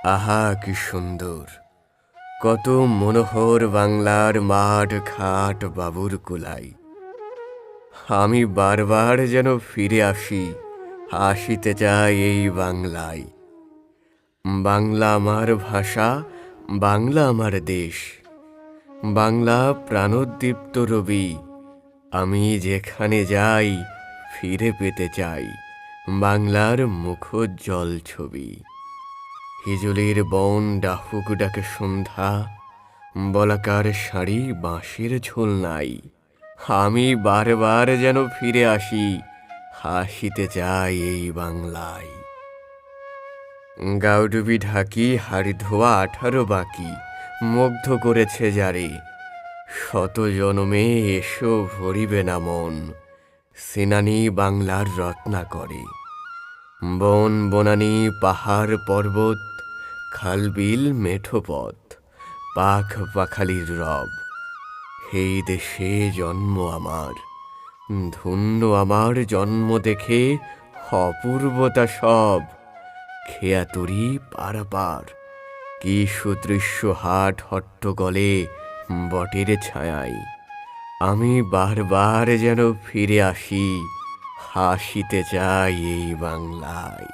আহা কি সুন্দর, কত মনোহর বাংলার মাঠ ঘাট বাবুর কুলাই। আমি বারবার যেন ফিরে আসি, আসিতে চাই এই বাংলায়। বাংলা আমার ভাষা, বাংলা আমার দেশ, বাংলা প্রাণোদ্দীপ্ত রবি। আমি যেখানে যাই ফিরে পেতে চাই বাংলার মুখোজ্জ্বল ছবি। হিজলির বন ডাহুক ডাকে সন্ধ্যা, বলাকার শাড়ি বাঁশের ঝোলনাই। আমি বারবার যেন ফিরে আসি, হাসিতে চাই এই বাংলায়। গাউডুবি ঢাকি হাড়ি ধোয়া 18 বাকি, মুগ্ধ করেছে যারে। শত জনমে এসো ভরিবে না মন, সেনানি বাংলার রত্নাকরে। বন বনানী পাহাড় পর্বত, খাল বিল মেঠো পথ, পাখ পাখালির রব। এই দেশে জন্ম আমার, ধন্য আমার জন্ম দেখে অপূর্বতা সব। খেয়াতুরি পারাপার, কি সুদৃশ্য হাট হট্টগলে বটের ছায়ায়। আমি বারবার যেন ফিরে আসি, হাসিতে চাই এই বাংলায়।